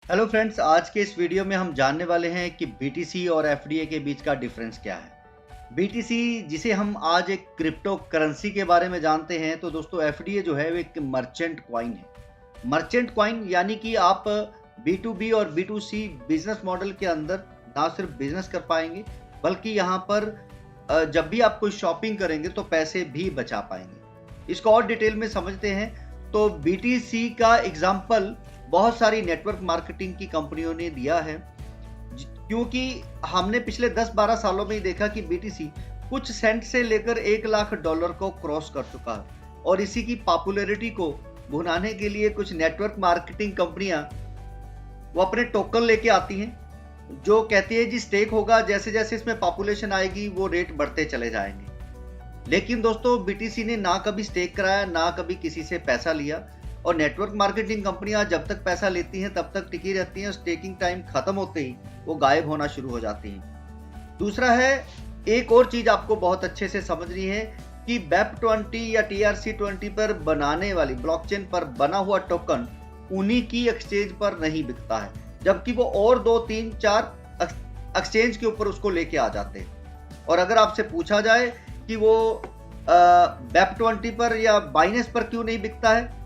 Hello friends, आज के इस वीडियो में हम जानने वाले हैं कि बीटीसी और एफडीए के बीच का डिफरेंस क्या है। बीटीसी जिसे हम आज एक क्रिप्टो करेंसी के बारे में जानते हैं, तो दोस्तों एफडीए जो है वो एक मर्चेंट कॉइन है। मर्चेंट कॉइन यानी कि आप बी टू बी और B to C business model के अंदर ना सिर्फ बिजनेस कर पाएंगे, बल्कि यहाँ पर जब भी आप कोई शॉपिंग करेंगे तो पैसे भी बचा पाएंगे। इसको और डिटेल में समझते हैं तो बीटीसी का एग्जाम्पल बहुत सारी नेटवर्क मार्केटिंग की कंपनियों ने दिया है, क्योंकि हमने पिछले 10-12 सालों में ही देखा कि बीटीसी कुछ सेंट से लेकर $1 लाख को क्रॉस कर चुका है। और इसी की पॉपुलैरिटी को भुनाने के लिए कुछ नेटवर्क मार्केटिंग कंपनियां वो अपने टोकन लेके आती हैं, जो कहती है जी स्टेक होगा, जैसे जैसे इसमें पॉपुलेशन आएगी वो रेट बढ़ते चले जाएंगे। लेकिन दोस्तों बीटीसी ने ना कभी स्टेक कराया, ना कभी किसी से पैसा लिया। और नेटवर्क मार्केटिंग कंपनियां जब तक पैसा लेती हैं तब तक टिकी रहती हैं, स्टेकिंग टाइम खत्म होते ही वो गायब होना शुरू हो जाती हैं। दूसरा है, एक और चीज आपको बहुत अच्छे से समझनी है कि BEP20 या TRC20 पर बनाने वाली ब्लॉकचेन पर बना हुआ टोकन उन्हीं की एक्सचेंज पर नहीं बिकता है, जबकि वो और 2-3-4 एक्सचेंज के ऊपर उसको लेके आ जाते हैं। और अगर आपसे पूछा जाए कि वो BEP20 पर या बाइनेंस पर क्यों नहीं बिकता है,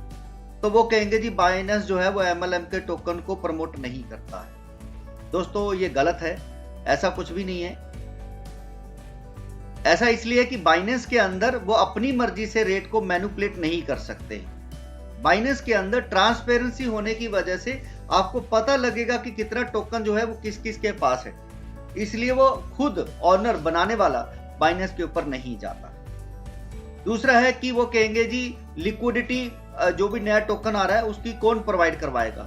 तो वो कहेंगे जी बाइनेंस जो है वो MLM के टोकन को प्रमोट नहीं करता है। दोस्तों ये गलत है, ऐसा कुछ भी नहीं है। ऐसा इसलिए कि बाइनेंस के अंदर वो अपनी मर्जी से रेट को मैनिपुलेट नहीं कर सकते। बाइनेंस के अंदर ट्रांसपेरेंसी होने की वजह से आपको पता लगेगा कि कितना टोकन जो है वो किस किस के पास है, इसलिए वो खुद ऑनर बनाने वाला बाइनेंस के ऊपर नहीं जाता। दूसरा है कि वो कहेंगे जी लिक्विडिटी जो भी नया टोकन आ रहा है उसकी कौन प्रोवाइड करवाएगा।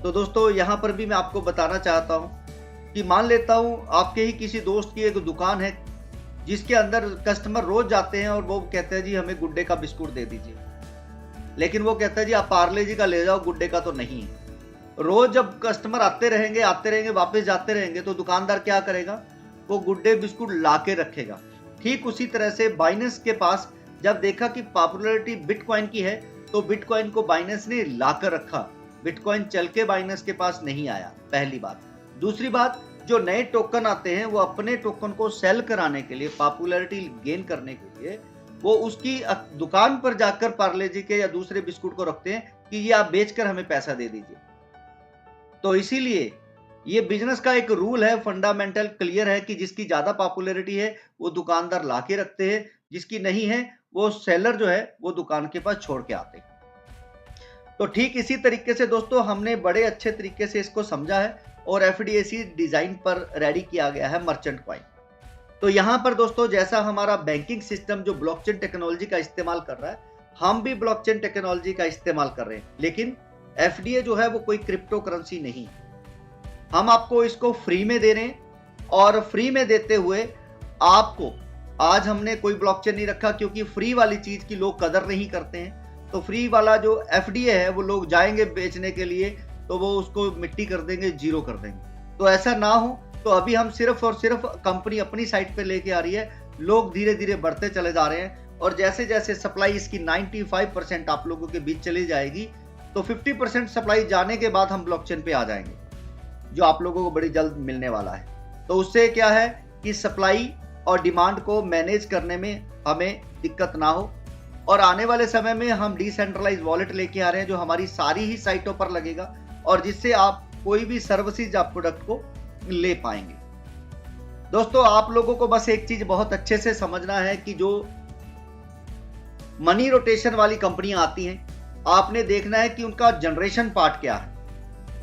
तो दोस्तों यहाँ पर भी मैं आपको बताना चाहता हूँ कि मान लेता हूँ आपके ही किसी दोस्त की एक दुकान है जिसके अंदर कस्टमर रोज जाते हैं और वो कहते हैं जी हमें गुड्डे का बिस्कुट दे दीजिए, लेकिन वो कहता है जी आप पार्ले जी का ले जाओ, गुड्डे का तो नहीं है। रोज जब कस्टमर आते रहेंगे वापस जाते रहेंगे, तो दुकानदार क्या करेगा, वो गुड्डे बिस्कुट ला के रखेगा। ठीक उसी तरह से बाइनेंस के पास जब देखा कि पॉपुलैरिटी बिटकॉइन की है, तो बिटकॉइन को बाइनेंस ने लाकर रखा। बिटकॉइन चल के बाइनेंस के पास नहीं आया, पहली बात। दूसरी बात, जो नए टोकन आते हैं वो अपने टोकन को सेल कराने के लिए, पॉपुलैरिटी गेन करने के लिए, वो उसकी दुकान पर जाकर पार्ले जी के या दूसरे बिस्कुट को रखते हैं कि ये आप बेचकर हमें पैसा दे दीजिए। तो इसीलिए ये बिजनेस का एक रूल है, फंडामेंटल क्लियर है कि जिसकी ज्यादा पॉपुलैरिटी है वो दुकानदार ला के रखते हैं, जिसकी नहीं है वो सेलर जो है वो दुकान के पास छोड़ के आते हैं। तो ठीक इसी तरीके से दोस्तों हमने बड़े अच्छे तरीके से इसको समझा है और एफडीएसी डिजाइन पर रेडी किया गया है मर्चेंट कॉइन। तो यहाँ पर दोस्तों जैसा हमारा बैंकिंग सिस्टम जो ब्लॉकचेन टेक्नोलॉजी का इस्तेमाल कर रहा है, हम भी ब्लॉकचेन टेक्नोलॉजी का इस्तेमाल कर रहे हैं, लेकिन एफडीए जो है वो कोई क्रिप्टो करेंसी नहीं है। हम आपको इसको फ्री में दे रहे हैं और फ्री में देते हुए आपको आज हमने कोई ब्लॉकचेन नहीं रखा, क्योंकि फ्री वाली चीज की लोग कदर नहीं करते हैं। तो फ्री वाला जो एफडीए है वो लोग जाएंगे बेचने के लिए तो वो उसको मिट्टी कर देंगे, जीरो कर देंगे। तो ऐसा ना हो, तो अभी हम सिर्फ और सिर्फ कंपनी अपनी साइट पे लेके आ रही है, लोग धीरे धीरे बढ़ते चले जा रहे हैं और जैसे जैसे सप्लाई इसकी 95% आप लोगों के बीच चली जाएगी, तो 50% सप्लाई जाने के बाद हम ब्लॉकचेन पे आ जाएंगे, जो आप लोगों को बड़ी जल्द मिलने वाला है। तो उससे क्या है कि सप्लाई और डिमांड को मैनेज करने में हमें दिक्कत ना हो। और आने वाले समय में हम डिसेंट्रलाइज वॉलेट लेके आ रहे हैं जो हमारी सारी ही साइटों पर लगेगा और जिससे आप कोई भी सर्विसेज या प्रोडक्ट को ले पाएंगे। दोस्तों आप लोगों को बस एक चीज बहुत अच्छे से समझना है कि जो मनी रोटेशन वाली कंपनियां आती हैं, आपने देखना है कि उनका जनरेशन पार्ट क्या है।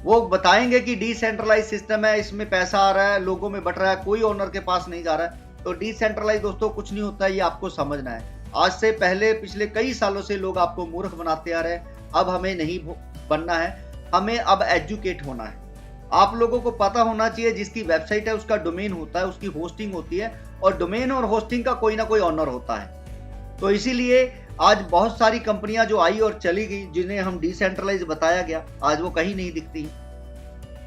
वो बताएंगे कि डिसेंट्रलाइज सिस्टम है, इसमें पैसा आ रहा है, लोगों में बट रहा है, कोई ओनर के पास नहीं जा रहा है। तो डिसेंट्रलाइज दोस्तों कुछ नहीं होता है, ये आपको समझना है। आज से पहले पिछले कई सालों से लोग आपको मूर्ख बनाते आ रहे हैं, अब हमें नहीं बनना है, हमें अब एजुकेट होना है। आप लोगों को पता होना चाहिए जिसकी वेबसाइट है उसका डोमेन होता है, उसकी होस्टिंग होती है और डोमेन और होस्टिंग का कोई ना कोई ऑनर होता है। तो इसीलिए आज बहुत सारी कंपनियां जो आई और चली गई, जिन्हें हम डिसेंट्रलाइज बताया गया, आज वो कहीं नहीं दिखती।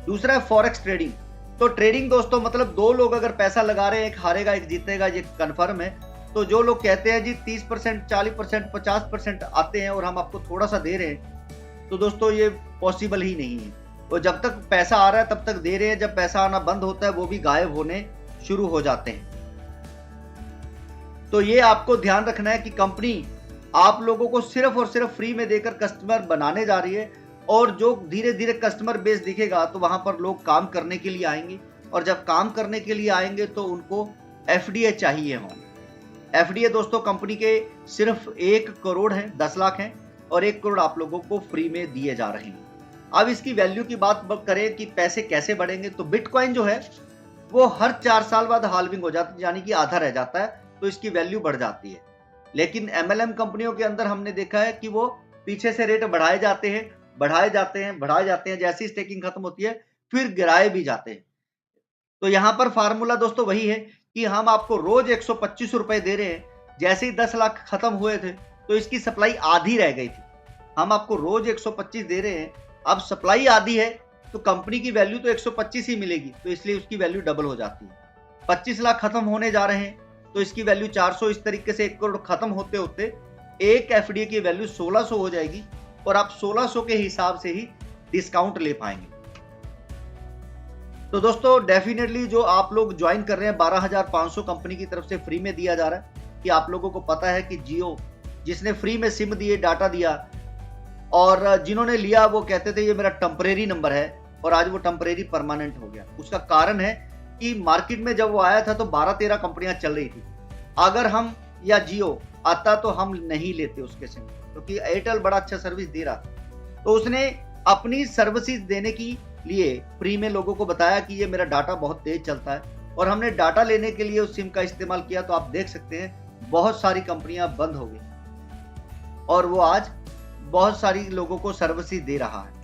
दूसरा है फॉरेक्स ट्रेडिंग। तो ट्रेडिंग दोस्तों मतलब दो लोग अगर पैसा लगा रहे हैं, एक हारेगा एक जीतेगा, ये कन्फर्म है। तो जो लोग कहते हैं जी 30%, 40%, 50% आते हैं और हम आपको थोड़ा सा दे रहे हैं, तो दोस्तों ये पॉसिबल ही नहीं है। वो जब तक पैसा आ रहा है तब तक दे रहे हैं, जब पैसा आना बंद होता है वो भी गायब होने शुरू हो जाते हैं। तो ये आपको ध्यान रखना है कि कंपनी आप लोगों को सिर्फ और सिर्फ फ्री में देकर कस्टमर बनाने जा रही है, और जो धीरे धीरे कस्टमर बेस दिखेगा तो वहां पर लोग काम करने के लिए आएंगे, और जब काम करने के लिए आएंगे तो उनको एफडीए चाहिए हो। एफडीए दोस्तों कंपनी के सिर्फ 1 करोड़ है, 10 लाख है, और 1 करोड़ आप लोगों को फ्री में दिए जा रहे हैं। अब इसकी वैल्यू की बात करें कि पैसे कैसे बढ़ेंगे, तो बिटकॉइन जो है वो हर 4 साल बाद हाल्विंग हो जाती है, यानी कि आधा रह जाता है, तो इसकी वैल्यू बढ़ जाती है। लेकिन एमएलएम कंपनियों के अंदर हमने देखा है कि वो पीछे से रेट बढ़ाए जाते हैं, बढ़ाए जाते हैं, बढ़ाए जाते हैं, जैसी स्टेकिंग खत्म होती है फिर गिराए भी जाते हैं। तो यहां पर फार्मूला दोस्तों वही है कि हम आपको रोज 125 रुपए दे रहे हैं। जैसे ही 10 लाख खत्म हुए थे तो इसकी सप्लाई आधी रह गई थी। हम आपको रोज 125 दे रहे हैं, अब सप्लाई आधी है तो कंपनी की वैल्यू तो 125 ही मिलेगी, तो इसलिए उसकी वैल्यू डबल हो जाती है। 25 लाख खत्म होने जा रहे हैं तो इसकी वैल्यू 400, इस तरीके से 1 करोड़ खत्म होते होते एक एफडीए की वैल्यू 1600 हो जाएगी, और आप 1600 के हिसाब से ही डिस्काउंट ले पाएंगे। तो दोस्तों डेफिनेटली जो आप लोग ज्वाइन कर रहे हैं 12,500 कंपनी की तरफ से फ्री में दिया जा रहा है, कि आप लोगों को पता है कि जियो जिसने फ्री में सिम दिए, डाटा दिया, और जिन्होंने लिया वो कहते थे ये मेरा टेम्परेरी नंबर है, और आज वो टेम्परेरी परमानेंट हो गया। उसका कारण है कि मार्केट में जब वो आया था तो 12-13 कंपनियां चल रही थी। अगर हम या जियो आता तो हम नहीं लेते उसके सिम, क्योंकि एयरटेल बड़ा अच्छा सर्विस दे रहा था। तो उसने अपनी सर्विसेज देने की लिए फ्री में लोगों को बताया कि ये मेरा डाटा बहुत तेज चलता है, और हमने डाटा लेने के लिए उस सिम का इस्तेमाल किया। तो आप देख सकते हैं बहुत सारी कंपनियां बंद हो गई, और वो आज बहुत सारी लोगों को सर्विसेज दे रहा है।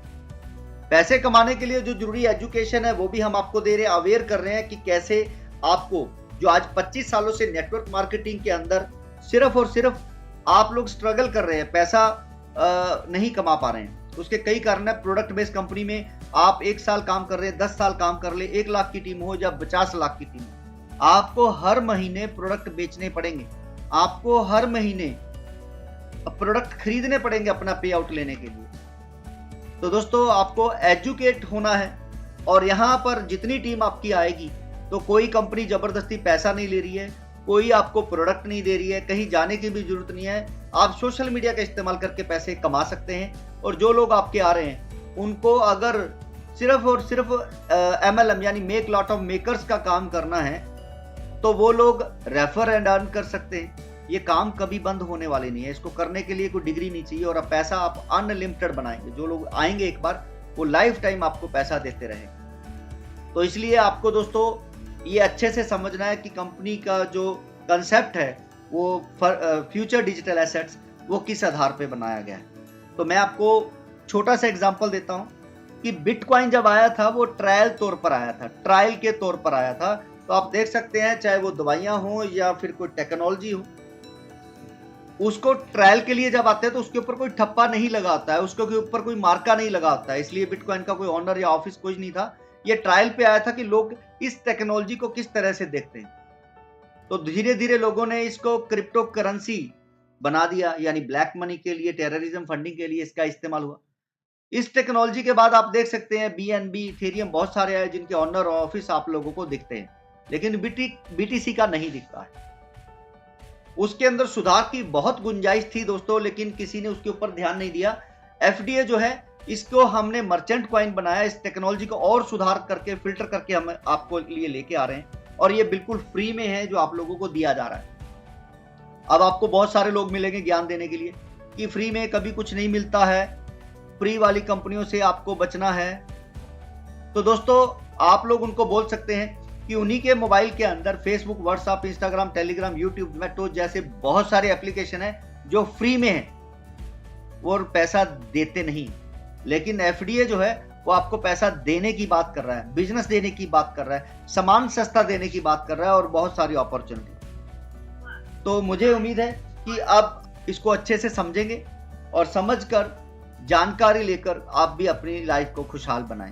पैसे कमाने के लिए जो जरूरी एजुकेशन है वो भी हम आपको दे रहे हैं, अवेयर कर रहे हैं कि कैसे आपको, जो आज 25 सालों से नेटवर्क मार्केटिंग के अंदर सिर्फ और सिर्फ आप लोग स्ट्रगल कर रहे हैं, पैसा नहीं कमा पा रहे हैं। उसके कई कारण है। प्रोडक्ट बेस्ड कंपनी में आप 1 साल काम कर रहे हैं, 10 साल काम कर ले, 1 लाख की टीम हो या 50 लाख की टीम, आपको हर महीने प्रोडक्ट बेचने पड़ेंगे, आपको हर महीने प्रोडक्ट खरीदने पड़ेंगे अपना पे आउट लेने के लिए। तो दोस्तों आपको एजुकेट होना है, और यहाँ पर जितनी टीम आपकी आएगी तो कोई कंपनी जबरदस्ती पैसा नहीं ले रही है, कोई आपको प्रोडक्ट नहीं दे रही है, कहीं जाने की भी जरूरत नहीं है। आप सोशल मीडिया का इस्तेमाल करके पैसे कमा सकते हैं। और जो लोग आपके आ रहे हैं उनको अगर सिर्फ और सिर्फ एमएलएम यानी मेक लॉट ऑफ मेकर्स का काम करना है तो वो लोग रेफर एंड अर्न कर सकते हैं। ये काम कभी बंद होने वाले नहीं है, इसको करने के लिए कोई डिग्री नहीं चाहिए, और अब पैसा आप अनलिमिटेड बनाएंगे। जो लोग आएंगे एक बार वो लाइफ टाइम आपको पैसा देते रहेंगे। तो इसलिए आपको दोस्तों ये अच्छे से समझना है कि कंपनी का जो कंसेप्ट है वो फ्यूचर डिजिटल एसेट्स वो किस आधार पे बनाया गया है। तो मैं आपको छोटा सा एग्जांपल देता हूं कि बिटकॉइन जब आया था वो ट्रायल तौर पर आया था, ट्रायल के तौर पर आया था। तो आप देख सकते हैं चाहे वो दवाइयां हो या फिर कोई टेक्नोलॉजी हो, उसको ट्रायल के लिए जब आते हैं तो उसके ऊपर कोई ठप्पा नहीं लगा होता है, उसके ऊपर कोई मार्का नहीं लगा होता है। इसलिए बिटकॉइन का कोई ऑनर या ऑफिस कुछ नहीं था, ये ट्रायल पे आया था कि लोग इस टेक्नोलॉजी को किस तरह से देखते हैं। तो धीरे धीरे लोगों ने इसको क्रिप्टो करेंसी बना दिया, यानी ब्लैक मनी के लिए, टेररिज्म फंडिंग के लिए इसका इस्तेमाल हुआ। इस टेक्नोलॉजी के बाद आप देख सकते हैं बीएनबी, इथेरियम बहुत सारे हैं जिनके ऑनर और ऑफिस आप लोगों को दिखते हैं, लेकिन बीटीसी का नहीं दिखता है। उसके अंदर सुधार की बहुत गुंजाइश थी दोस्तों, लेकिन किसी ने उसके ऊपर ध्यान नहीं दिया। एफडीए जो है इसको हमने मर्चेंट कॉइन बनाया, इस टेक्नोलॉजी को और सुधार करके फिल्टर करके हम आपको लिए लेके आ रहे हैं, और ये बिल्कुल फ्री में है जो आप लोगों को दिया जा रहा है। अब आपको बहुत सारे लोग मिलेंगे ज्ञान देने के लिए कि फ्री में कभी कुछ नहीं मिलता है, फ्री वाली कंपनियों से आपको बचना है। तो दोस्तों आप लोग उनको बोल सकते हैं कि उन्हीं के मोबाइल के अंदर Facebook, WhatsApp, Instagram, Telegram, YouTube, Zomato जैसे बहुत सारे एप्लीकेशन हैं जो फ्री में है, वो पैसा देते नहीं। लेकिन एफडीए जो है वो आपको पैसा देने की बात कर रहा है, बिजनेस देने की बात कर रहा है, सामान सस्ता देने की बात कर रहा है, और बहुत सारी अपॉर्चुनिटी। तो मुझे उम्मीद है कि आप इसको अच्छे से समझेंगे और समझकर जानकारी लेकर आप भी अपनी लाइफ को खुशहाल बनाएं।